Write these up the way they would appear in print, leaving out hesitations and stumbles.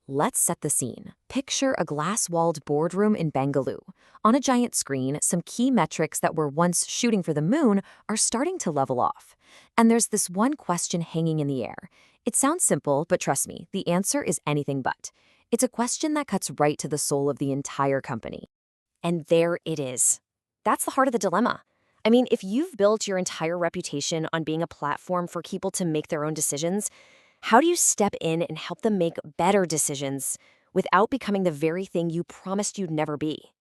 Let's set the scene. Picture a glass-walled boardroom in Bangalore. On a giant screen, some key metrics that were once shooting for the moon are starting to level off. And there's this one question hanging in the air. It sounds simple, but trust me, the answer is anything but. It's a question that cuts right to the soul of the entire company. And there it is. That's the heart of the dilemma. I mean, if you've built your entire reputation on being a platform for people to make their own decisions, how do you step in and help them make better decisions without becoming the very thing you promised you'd never be?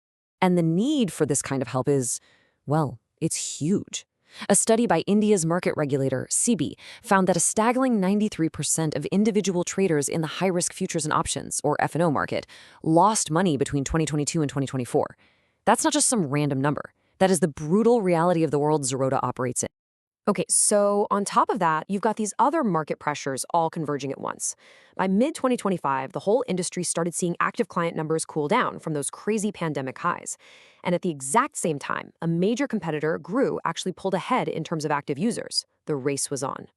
And the need for this kind of help is, well, it's huge. A study by India's market regulator, SEBI, found that a staggering 93% of individual traders in the high-risk futures and options, or F&O market, lost money between 2022 and 2024. That's not just some random number. That is the brutal reality of the world Zerodha operates in. Okay, so on top of that, you've got these other market pressures all converging at once. By mid-2025, the whole industry started seeing active client numbers cool down from those crazy pandemic highs. And at the exact same time, a major competitor, Grew, actually pulled ahead in terms of active users. The race was on.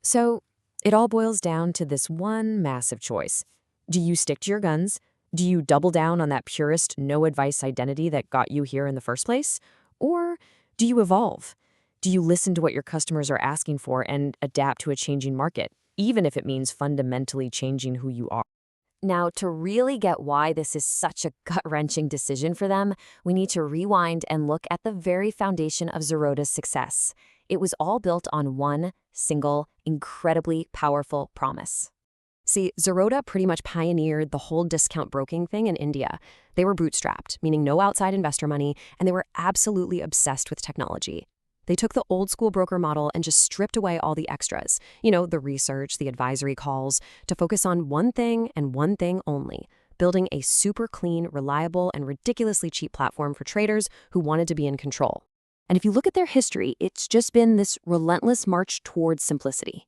So it all boils down to this one massive choice. Do you stick to your guns? Do you double down on that purist, no-advice identity that got you here in the first place? Or do you evolve? Do you listen to what your customers are asking for and adapt to a changing market, even if it means fundamentally changing who you are? Now, to really get why this is such a gut-wrenching decision for them, we need to rewind and look at the very foundation of Zerodha's success. It was all built on one single, incredibly powerful promise. See, Zerodha pretty much pioneered the whole discount broking thing in India. They were bootstrapped, meaning no outside investor money, and they were absolutely obsessed with technology. They took the old-school broker model and just stripped away all the extras, the research, the advisory calls, to focus on one thing and one thing only, building a super clean, reliable, and ridiculously cheap platform for traders who wanted to be in control. And if you look at their history, it's just been this relentless march towards simplicity.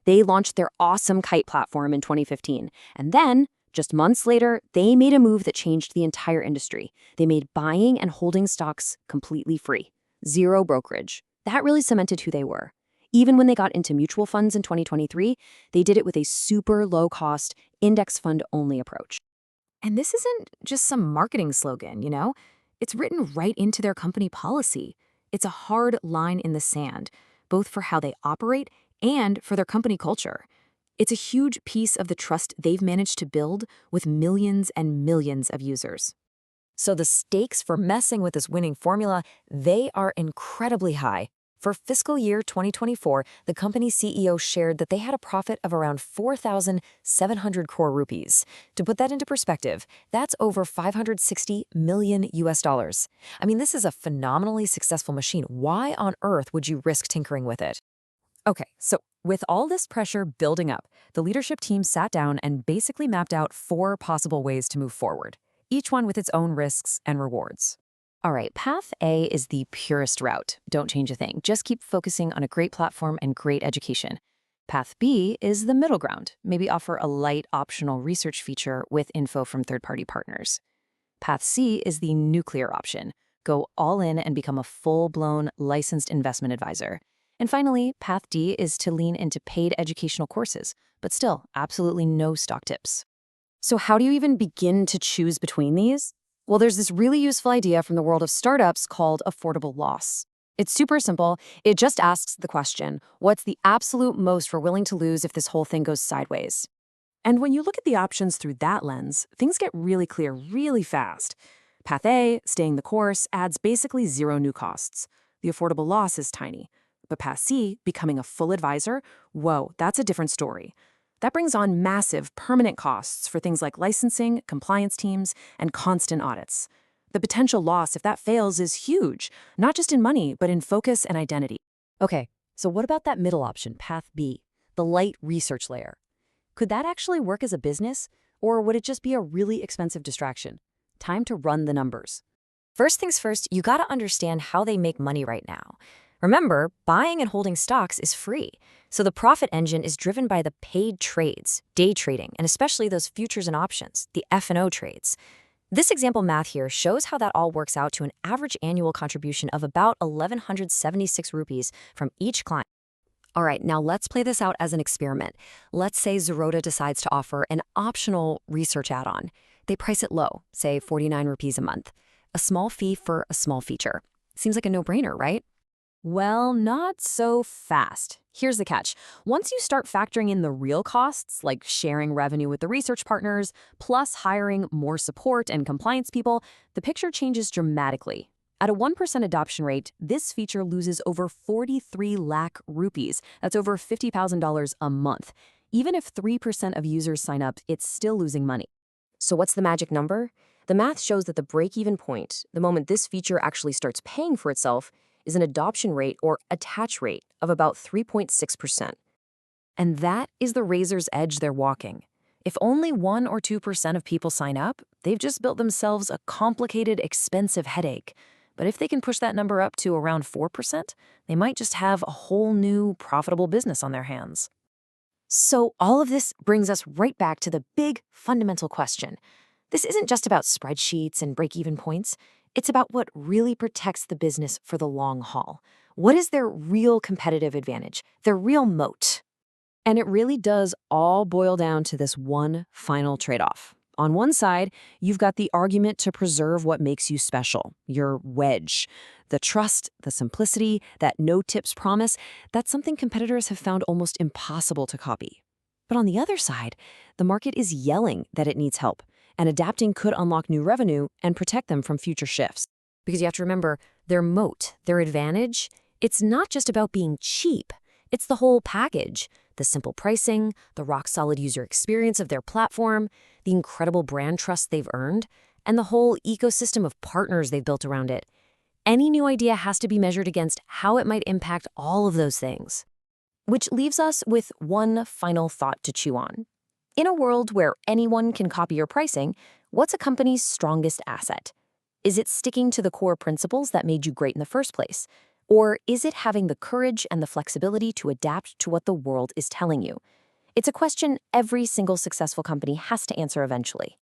They launched their awesome Kite platform in 2015, and then, just months later, they made a move that changed the entire industry. They made buying and holding stocks completely free. Zero brokerage. That really cemented who they were. Even when they got into mutual funds in 2023, they did it with a super low-cost, index fund-only approach. And this isn't just some marketing slogan, It's written right into their company policy. It's a hard line in the sand, both for how they operate and for their company culture. It's a huge piece of the trust they've managed to build with millions and millions of users. So the stakes for messing with this winning formula, they are incredibly high. For fiscal year 2024, the company's CEO shared that they had a profit of around 4,700 crore rupees. To put that into perspective, that's over 560 million US dollars. I mean, this is a phenomenally successful machine. Why on earth would you risk tinkering with it? Okay, so with all this pressure building up, the leadership team sat down and basically mapped out 4 possible ways to move forward, each one with its own risks and rewards. All right, path A is the purist route. Don't change a thing. Just keep focusing on a great platform and great education. Path B is the middle ground. Maybe offer a light optional research feature with info from third-party partners. Path C is the nuclear option. Go all in and become a full-blown licensed investment advisor. And finally, Path D is to lean into paid educational courses, but still, absolutely no stock tips. So how do you even begin to choose between these? Well, there's this really useful idea from the world of startups called affordable loss. It's super simple. It just asks the question, what's the absolute most we're willing to lose if this whole thing goes sideways? And when you look at the options through that lens, things get really clear really fast. Path A, staying the course, adds basically zero new costs. The affordable loss is tiny. But Path C, becoming a full advisor, whoa, that's a different story. That brings on massive, permanent costs for things like licensing, compliance teams, and constant audits. The potential loss, if that fails, is huge, not just in money, but in focus and identity. Okay, so what about that middle option, Path B, the light research layer? Could that actually work as a business, or would it just be a really expensive distraction? Time to run the numbers. First things first, you gotta understand how they make money right now. Remember, buying and holding stocks is free, so the profit engine is driven by the paid trades, day trading, and especially those futures and options, the F&O trades. This example math here shows how that all works out to an average annual contribution of about 1,176 rupees from each client. All right, now let's play this out as an experiment. Let's say Zerodha decides to offer an optional research add-on. They price it low, say 49 rupees a month. A small fee for a small feature. Seems like a no-brainer, right? Well, not so fast. Here's the catch. Once you start factoring in the real costs, like sharing revenue with the research partners, plus hiring more support and compliance people, the picture changes dramatically. At a 1% adoption rate, this feature loses over 43 lakh rupees. That's over $50,000 a month. Even if 3% of users sign up, it's still losing money. So what's the magic number? The math shows that the break-even point, the moment this feature actually starts paying for itself, is an adoption rate or attach rate of about 3.6%. And that is the razor's edge they're walking. If only 1 or 2% of people sign up, they've just built themselves a complicated, expensive headache. But if they can push that number up to around 4%, they might just have a whole new, profitable business on their hands. So all of this brings us right back to the big, fundamental question. This isn't just about spreadsheets and break-even points. It's about what really protects the business for the long haul. What is their real competitive advantage, their real moat? And it really does all boil down to this one final trade-off. On one side, you've got the argument to preserve what makes you special, your wedge. The trust, the simplicity, that no-tips promise, that's something competitors have found almost impossible to copy. But on the other side, the market is yelling that it needs help, and adapting could unlock new revenue and protect them from future shifts. Because you have to remember, their moat, their advantage, it's not just about being cheap. It's the whole package. The simple pricing, the rock-solid user experience of their platform, the incredible brand trust they've earned, and the whole ecosystem of partners they've built around it. Any new idea has to be measured against how it might impact all of those things. Which leaves us with one final thought to chew on. In a world where anyone can copy your pricing, what's a company's strongest asset? Is it sticking to the core principles that made you great in the first place? Or is it having the courage and the flexibility to adapt to what the world is telling you? It's a question every single successful company has to answer eventually.